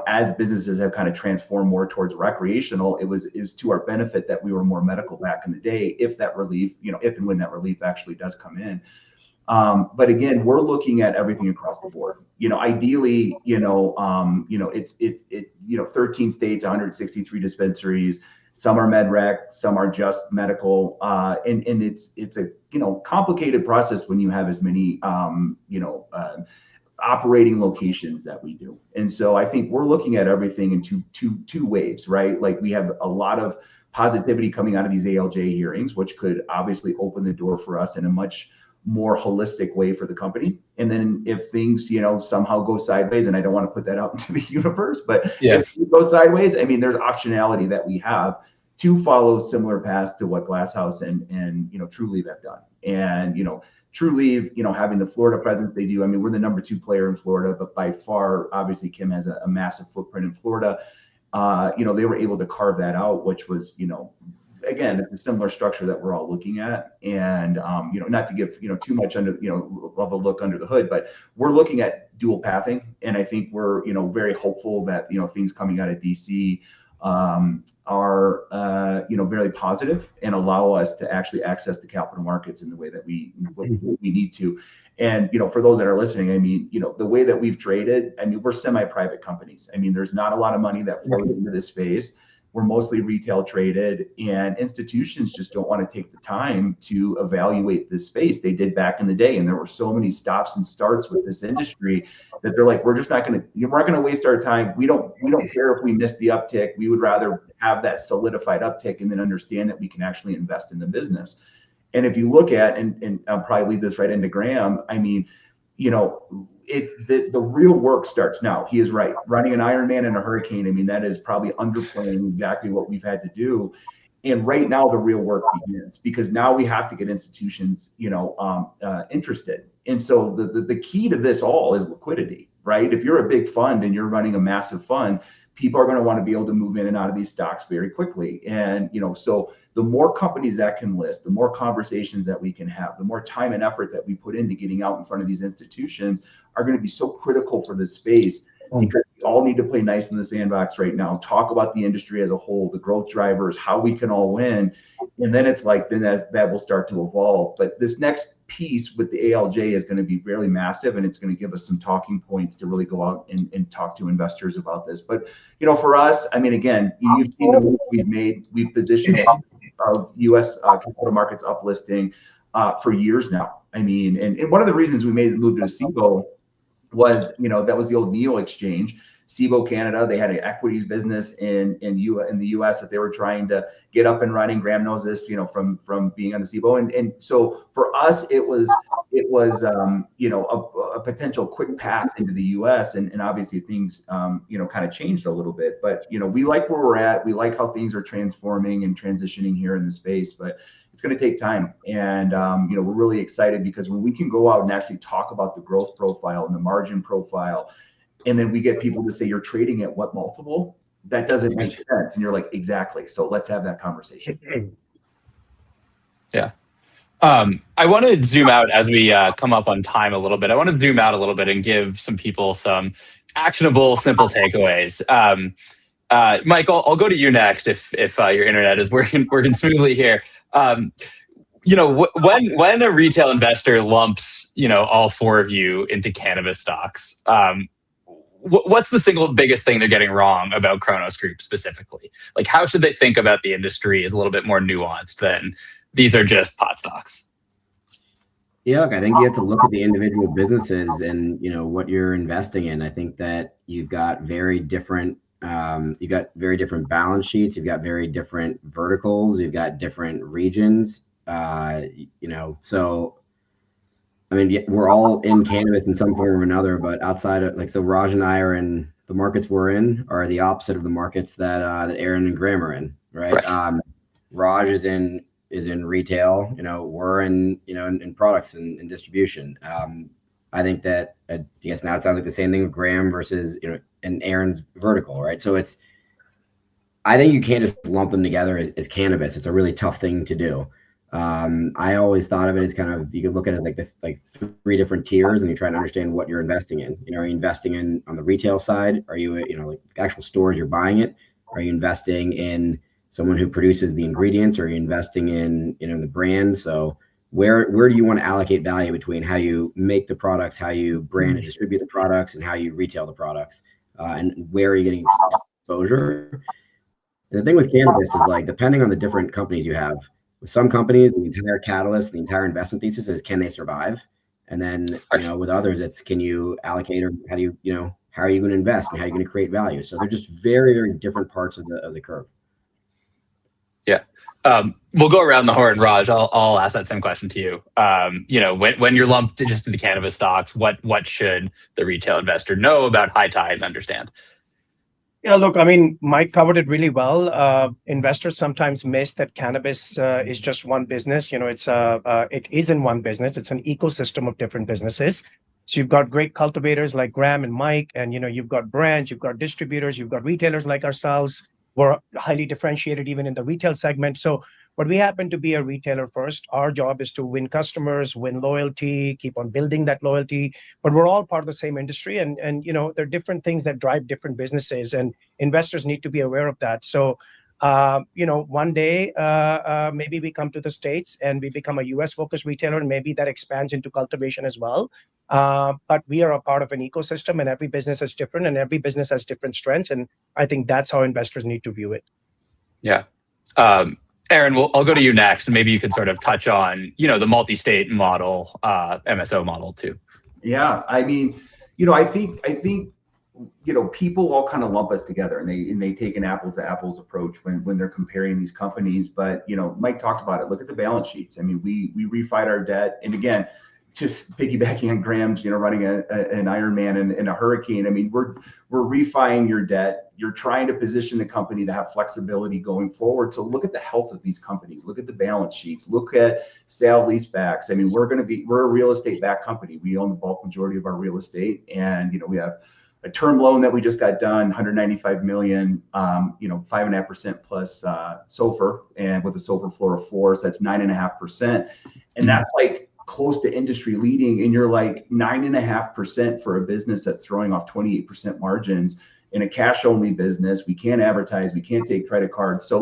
as businesses have kind of transformed more towards recreational, it was to our benefit that we were more medical back in the day, if that relief, if and when that relief actually does come in. But again, we're looking at everything across the board. Ideally, it's 13 states, 163 dispensaries. Some are med rec, some are just medical, and it's a complicated process when you have as many operating locations that we do. And so I think we're looking at everything in two waves, right? Like, we have a lot of positivity coming out of these ALJ hearings, which could obviously open the door for us in a much more holistic way for the company. And then if things, somehow go sideways, and I don't want to put that out into the universe, but if it goes sideways, I mean, there's optionality that we have to follow similar paths to what Glass House and Trulieve have done. And, Trulieve, having the Florida presence they do, I mean, we're the number 2 player in Florida, but by far, obviously, Kim has a massive footprint in Florida. They were able to carve that out, which was, again, it's a similar structure that we're all looking at. And, not to give, too much under, of a look under the hood, but we're looking at dual pathing. And I think we're, very hopeful that, things coming out of DC are, very positive and allow us to actually access the capital markets in the way that we need to. And, for those that are listening, I mean, the way that we've traded, I mean, we're semi-private companies. I mean, there's not a lot of money that flows into this space. We're mostly retail traded, and institutions just don't want to take the time to evaluate this space. They did back in the day, and there were so many stops and starts with this industry that they're like, we're not going to waste our time. We don't care if we miss the uptick. We would rather have that solidified uptick and then understand that we can actually invest in the business. And if you look at, and I'll probably lead this right into Graham, I mean, the real work starts now. He is right. Running an Ironman in a hurricane, I mean, that is probably underplaying exactly what we've had to do. And right now, the real work begins, because now we have to get institutions, interested. And so the key to this all is liquidity, right? If you're a big fund and you're running a massive fund, people are going to want to be able to move in and out of these stocks very quickly. And, so the more companies that can list, the more conversations that we can have, the more time and effort that we put into getting out in front of these institutions are going to be so critical for this space, because we all need to play nice in the sandbox right now, talk about the industry as a whole, the growth drivers, how we can all win. And then it's like, then that will start to evolve. But this next piece with the ALJ is going to be fairly massive, and it's going to give us some talking points to really go out and talk to investors about this. But, for us, I mean, again, you've seen the move we've made. We've positioned our U.S. capital markets uplisting for years now. I mean, and one of the reasons we made the move to SIBO was, that was the old NEO exchange. SIBO Canada, they had an equities business in the US that they were trying to get up and running. Graham knows this, from being on the SIBO. And so for us, it was a potential quick path into the US. And obviously things, kind of changed a little bit. But, we like where we're at. We like how things are transforming and transitioning here in the space. But it's going to take time. And, we're really excited because when we can go out and actually talk about the growth profile and the margin profile, and then we get people to say, you're trading at what multiple? That doesn't make sense. And you're like, exactly. So let's have that conversation. Yeah. I want to zoom out as we come up on time a little bit. I want to zoom out a little bit and give some people some actionable, simple takeaways. Mike, I'll go to you next if your internet is working smoothly here. When a retail investor lumps, all four of you into cannabis stocks, what's the single biggest thing they're getting wrong about Cronos Group specifically? Like, how should they think about the industry is a little bit more nuanced than these are just pot stocks? Yeah, look, I think you have to look at the individual businesses and, what you're investing in. I think that you've got very different balance sheets. You've got very different verticals. You've got different regions. So I mean, we're all in cannabis in some form or another, but outside of so Raj and I are in the markets we're in are the opposite of the markets that Aaron and Graham are in, right? Raj is in retail, we're in products and distribution. I think that I guess now it sounds like the same thing with Graham versus and Aaron's vertical, right? So I think you can't just lump them together as cannabis. It's a really tough thing to do. I always thought of it as kind of, you could look at it like three different tiers, and you try to understand what you're investing in. Are you investing in on the retail side? Are you, like actual stores you're buying it? Are you investing in someone who produces the ingredients? Or are you investing in, the brand? So where do you want to allocate value between how you make the products, how you brand and distribute the products, and how you retail the products? And where are you getting exposure? And the thing with cannabis is depending on the different companies you have, with some companies, the entire catalyst, the entire investment thesis is, can they survive? And then, with others, it's, can you allocate, or how do you, how are you going to invest and how are you going to create value? So they're just very, very different parts of the curve. Yeah. We'll go around the horn, Raj. I'll ask that same question to you. When you're lumped just into cannabis stocks, what should the retail investor know about High Tide and understand? Yeah, look, I mean, Mike covered it really well. Investors sometimes miss that cannabis is just one business. It isn't one business. It's an ecosystem of different businesses. So you've got great cultivators like Graham and Mike, and you've got brands, you've got distributors, you've got retailers like ourselves. We're highly differentiated even in the retail segment. So but we happen to be a retailer first. Our job is to win customers, win loyalty, keep on building that loyalty. But we're all part of the same industry, and there are different things that drive different businesses, and investors need to be aware of that. So one day maybe we come to the States and we become a US focused retailer, and maybe that expands into cultivation as well. But we are a part of an ecosystem, and every business is different, and every business has different strengths. And I think that's how investors need to view it. Yeah. Aaron, I'll go to you next, and maybe you could sort of touch on, the multi-state model, MSO model too. Yeah, I mean, I think people all kind of lump us together, and they take an apples to apples approach when they're comparing these companies. But Mike talked about it. Look at the balance sheets. I mean, we refied our debt, and again, just piggybacking on Graham's, running an Ironman and a hurricane. I mean, we're refining your debt. You're trying to position the company to have flexibility going forward. So look at the health of these companies. Look at the balance sheets. Look at sale leasebacks. I mean, we're a real estate backed company. We own the bulk majority of our real estate, and we have a term loan that we just got done, $195 million, 5.5% plus SOFR, and with a SOFR floor of 4, so that's 9.5%, and that's close to industry leading, and you're 9.5% for a business that's throwing off 28% margins in a cash only business. We can't advertise, we can't take credit cards. So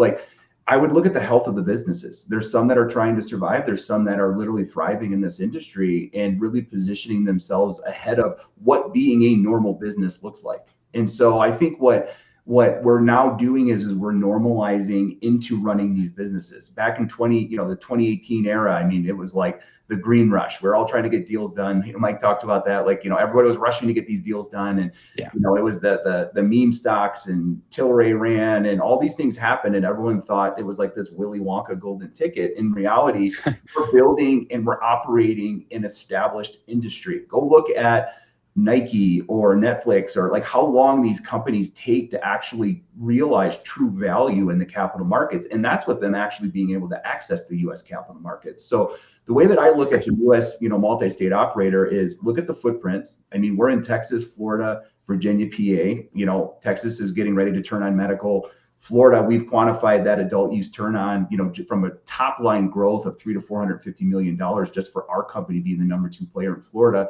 I would look at the health of the businesses. There's some that are trying to survive. There's some that are literally thriving in this industry and really positioning themselves ahead of what being a normal business looks like. And so I think what we're now doing is we're normalizing into running these businesses. Back in the 2018 era, I mean, it was like the green rush. We're all trying to get deals done. Mike talked about that. Like, everybody was rushing to get these deals done. And, it was the meme stocks and Tilray ran and all these things happened. And everyone thought it was like this Willy Wonka golden ticket. In reality, we're building and we're operating an established industry. Go look at Nike or Netflix, or like how long these companies take to actually realize true value in the capital markets. And that's with them actually being able to access the US capital markets. So the way that I look at the US, multi-state operator is look at the footprints. I mean, we're in Texas, Florida, Virginia, PA. Texas is getting ready to turn on medical. Florida, we've quantified that adult use turn on, from a top line growth of $300 to $450 million just for our company being the number 2 player in Florida.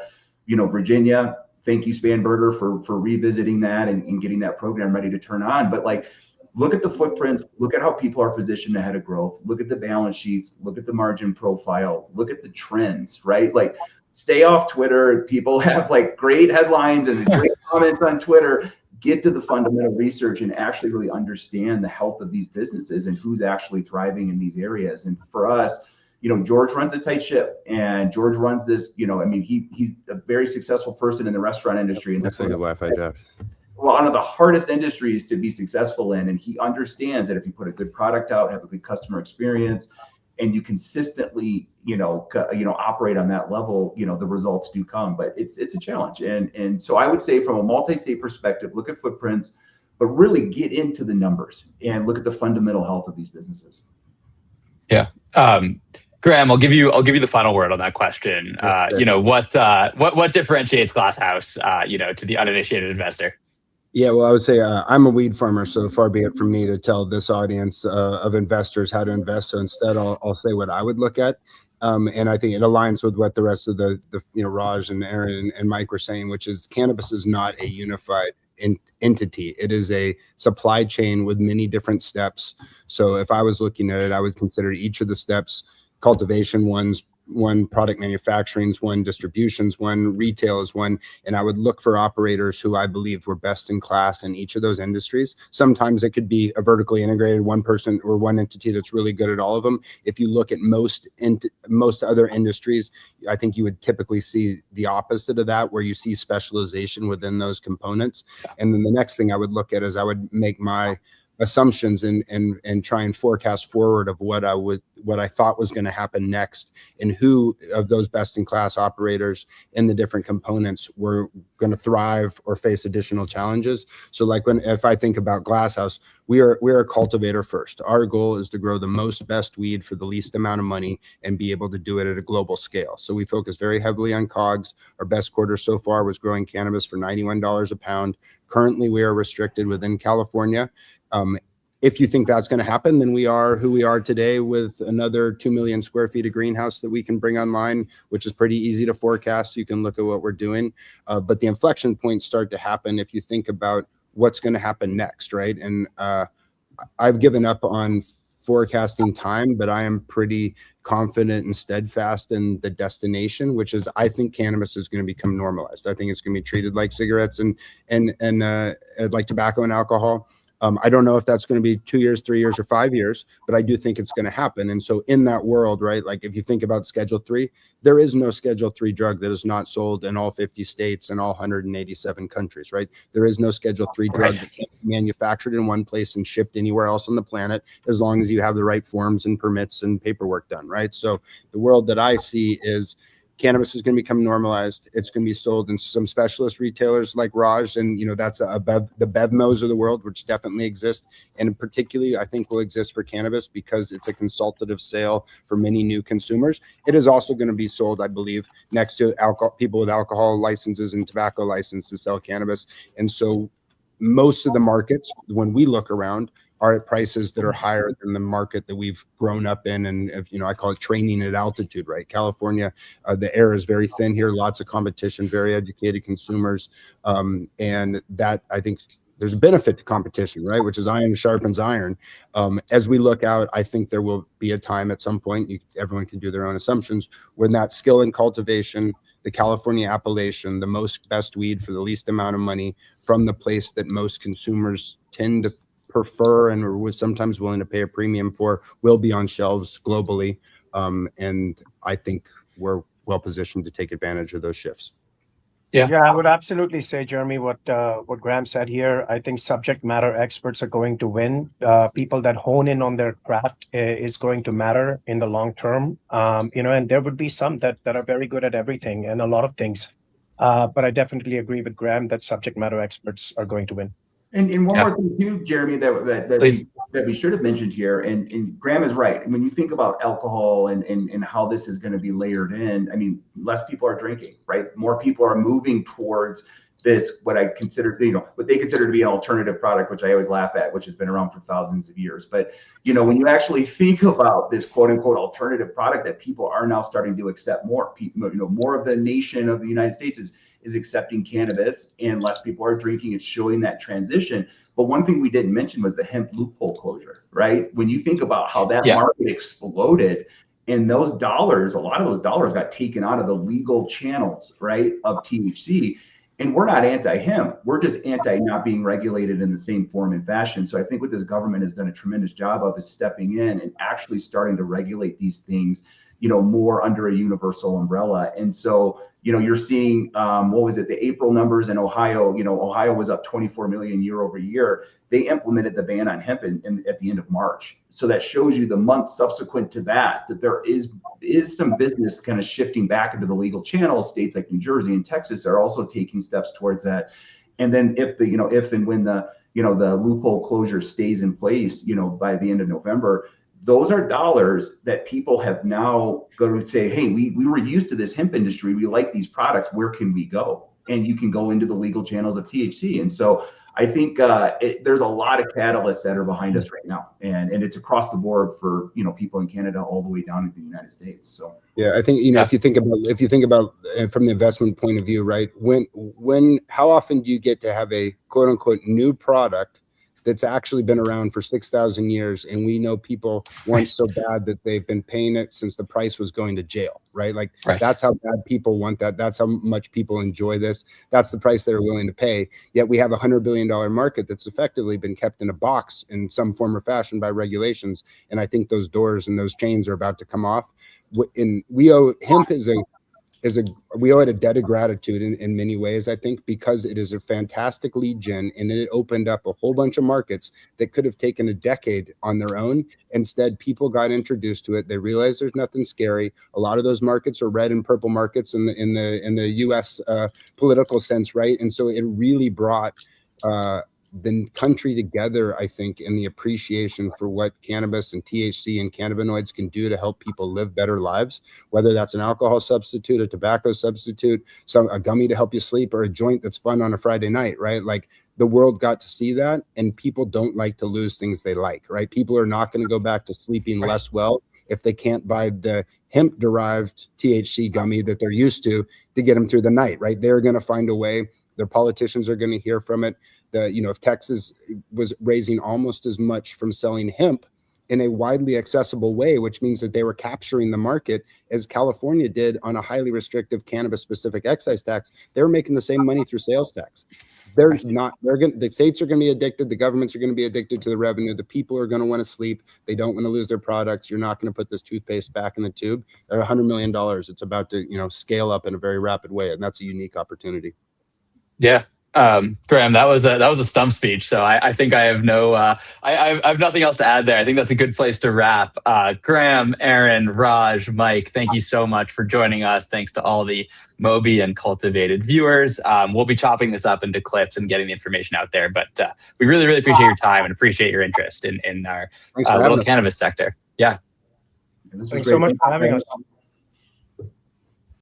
Virginia, thank you, Spanberger, for revisiting that and getting that program ready to turn on. But like, look at the footprint, look at how people are positioned ahead of growth, look at the balance sheets, look at the margin profile, look at the trends, right? Like, stay off Twitter. People have like great headlines and great comments on Twitter. Get to the fundamental research and actually really understand the health of these businesses and who's actually thriving in these areas. And for us, George runs a tight ship, and George runs this, he's a very successful person in the restaurant industry. And looks like a Wi-Fi job. One of the hardest industries to be successful in. And he understands that if you put a good product out, have a good customer experience, and you consistently, operate on that level, the results do come. But it's a challenge. And so I would say from a multi-state perspective, look at footprints, but really get into the numbers and look at the fundamental health of these businesses. Yeah. Graham, I'll give you the final word on that question. What differentiates Glasshouse, to the uninitiated investor? Yeah, well, I would say I'm a weed farmer, so far be it from me to tell this audience of investors how to invest. So instead, I'll say what I would look at, and I think it aligns with what the rest of the Raj and Aaron and Mike were saying, which is cannabis is not a unified entity. It is a supply chain with many different steps. So if I was looking at it, I would consider each of the steps: cultivation one, product manufacturing's one, distribution's one, retail is one, and I would look for operators who I believed were best in class in each of those industries. Sometimes it could be a vertically integrated one person or one entity that's really good at all of them. If you look at most other industries, I think you would typically see the opposite of that, where you see specialization within those components. And then the next thing I would look at is I would make my assumptions and try and forecast forward of what I thought was going to happen next, and who of those best in class operators in the different components were going to thrive or face additional challenges. So like if I think about Glasshouse, we're a cultivator first. Our goal is to grow the most best weed for the least amount of money and be able to do it at a global scale. So we focus very heavily on COGS. Our best quarter so far was growing cannabis for $91 a pound. Currently, we are restricted within California. If you think that's going to happen, then we are who we are today, with another 2 million square feet of greenhouse that we can bring online, which is pretty easy to forecast. You can look at what we're doing. But the inflection points start to happen if you think about what's going to happen next, right? And I've given up on forecasting time, but I am pretty confident and steadfast in the destination, which is I think cannabis is going to become normalized. I think it's going to be treated like cigarettes and like tobacco and alcohol. I don't know if that's going to be 2 years, 3 years, or 5 years, but I do think it's going to happen. And so in that world, right, like if you think about Schedule 3, there is no Schedule 3 drug that is not sold in all 50 states and all 187 countries, right? There is no Schedule 3 drug that can't be manufactured in one place and shipped anywhere else on the planet, as long as you have the right forms and permits and paperwork done, right? So the world that I see is cannabis is going to become normalized. It's going to be sold in some specialist retailers like Raj, and that's the BevMos of the world, which definitely exist, and particularly I think will exist for cannabis because it's a consultative sale for many new consumers. It is also going to be sold, I believe, next to people with alcohol licenses and tobacco licenses to sell cannabis. And so most of the markets, when we look around, are at prices that are higher than the market that we've grown up in. And I call it training at altitude, right? California, the air is very thin here, lots of competition, very educated consumers. And that I think there's a benefit to competition, right? Which is iron sharpens iron. As we look out, I think there will be a time at some point, everyone can do their own assumptions, when that skill in cultivation, the California appellation, the best weed for the least amount of money from the place that most consumers tend to prefer and are sometimes willing to pay a premium for, will be on shelves globally. And I think we're well positioned to take advantage of those shifts. Yeah, I would absolutely say, Jeremy, what Graham said here. I think subject matter experts are going to win. People that hone in on their craft is going to matter in the long term. And there would be some that are very good at everything and a lot of things. But I definitely agree with Graham that subject matter experts are going to win. And one more thing too, Jeremy, that we should have mentioned here, and Graham is right. When you think about alcohol and how this is going to be layered in, I mean, less people are drinking, right? More people are moving towards this, what I consider, what they consider to be an alternative product, which I always laugh at, which has been around for thousands of years. But, when you actually think about this quote unquote alternative product that people are now starting to accept more, more of the nation of the United States is accepting cannabis, and less people are drinking. It's showing that transition. But one thing we didn't mention was the hemp loophole closure, right? When you think about how that market exploded, and those dollars, a lot of those dollars got taken out of the legal channels, right, of THC. And we're not anti-hemp. We're just anti not being regulated in the same form and fashion. So I think what this government has done a tremendous job of is stepping in and actually starting to regulate these things, more under a universal umbrella. And so, you're seeing, the April numbers in Ohio, Ohio was up 24 million year over year. They implemented the ban on hemp at the end of March. So that shows you the month subsequent to that there is some business kind of shifting back into the legal channels. States like New Jersey and Texas are also taking steps towards that. And then if and when the loophole closure stays in place, by the end of November, those are dollars that people have now going to say, hey, we were used to this hemp industry. We like these products. Where can we go? And you can go into the legal channels of THC. And so I think there's a lot of catalysts that are behind us right now. And it's across the board for, people in Canada all the way down to the United States. So, yeah, I think, if you think about from the investment point of view, right, how often do you get to have a quote unquote new product that's actually been around for 6,000 years, and we know people want so bad that they've been paying it since the price was going to jail, right? That's how bad people want that. That's how much people enjoy this. That's the price they're willing to pay. Yet we have $100 billion market that's effectively been kept in a box in some form or fashion by regulations. And I think those doors and those chains are about to come off. And we owe hemp we owe it a debt of gratitude in many ways, I think, because it is a fantastic lead gen, and it opened up a whole bunch of markets that could have taken a decade on their own. Instead, people got introduced to it. They realized there's nothing scary. A lot of those markets are red and purple markets in the U.S. Political sense, right? And so it really brought the country together, I think, in the appreciation for what cannabis and THC and cannabinoids can do to help people live better lives, whether that's an alcohol substitute, a tobacco substitute, a gummy to help you sleep, or a joint that's fun on a Friday night, right? The world got to see that, and people don't like to lose things they like, right? People are not going to go back to sleeping less well if they can't buy the hemp-derived THC gummy that they're used to get them through the night, right? They're going to find a way. Their politicians are going to hear from it. If Texas was raising almost as much from selling hemp in a widely accessible way, which means that they were capturing the market as California did on a highly restrictive cannabis-specific excise tax, they were making the same money through sales tax. The states are going to be addicted. The governments are going to be addicted to the revenue. The people are going to want to sleep. They don't want to lose their products. You're not going to put this toothpaste back in the tube. They're $100 million. It's about to, scale up in a very rapid way. And that's a unique opportunity. Yeah. Graham, that was a stump speech. So I think I have I have nothing else to add there. I think that's a good place to wrap. Graham, Aaron, Raj, Mike, thank you so much for joining us. Thanks to all the Moby and Cultivated viewers. We'll be chopping this up into clips and getting the information out there. But we really, really appreciate your time and appreciate your interest in our little cannabis sector. Yeah. Thanks so much for having us.